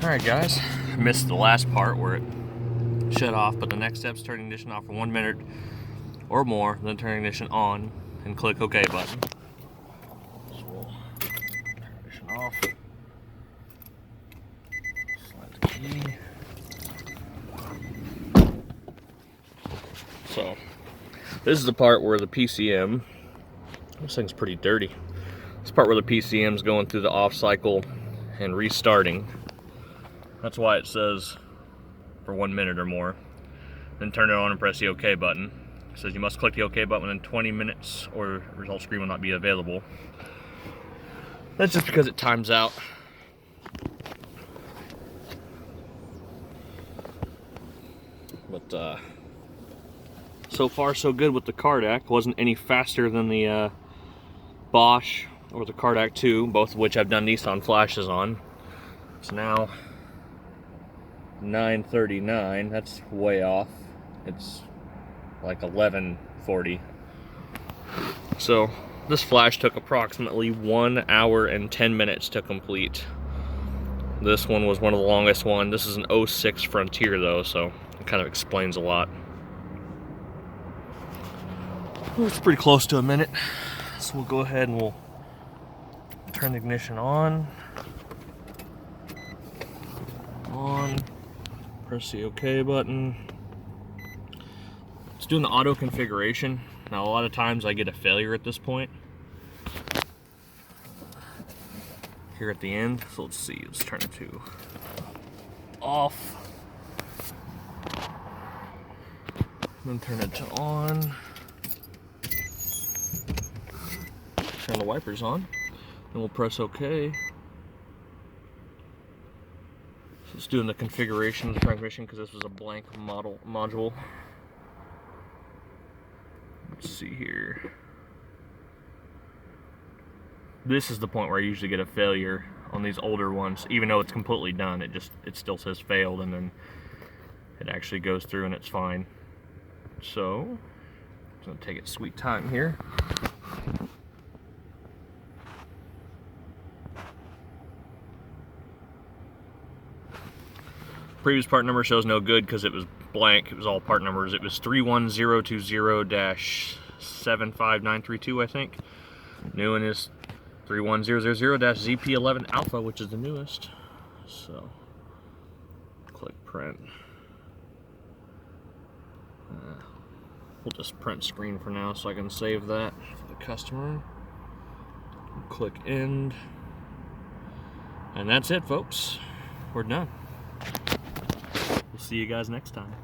Alright guys, missed the last part where it shut off, but the next step is turning ignition off for 1 minute or more, then turn ignition on and click OK button. So we'll turn ignition off, slide the key. So this is the part where the PCM, this thing's pretty dirty. This part where the PCM is going through the off cycle and restarting. That's why it says for 1 minute or more. Then turn it on and press the OK button. It says you must click the OK button within 20 minutes or result screen will not be available. That's just because it times out. But so far so good with the Cardac. Wasn't any faster than the Bosch or the Cardac 2, both of which I've done Nissan flashes on. It's now 9:39. That's way off. It's like 11:40. So this flash took approximately 1 hour and 10 minutes to complete. This one was one of the longest ones. This is an 06 Frontier though, so it kind of explains a lot. Well, it's pretty close to a minute, so we'll go ahead and we'll turn the ignition on. Press the OK button. It's doing the auto configuration. Now a lot of times I get a failure at this point. Here at the end, so let's see, let's turn it to off. Then turn it to on. Turn the wipers on. Then we'll press OK. So it's doing the configuration of the transmission because this was a blank module. Let's see here. This is the point where I usually get a failure on these older ones. Even though it's completely done, it still says failed, and then it actually goes through and it's fine. So I'm gonna take its sweet time here. Previous part number shows no good because it was blank. It was all part numbers. It was 31020-75932, I think. New one is 31000-ZP11 Alpha, which is the newest. So, click print. We'll just print screen for now so I can save that for the customer. Click end. And that's it, folks. We're done. We'll see you guys next time.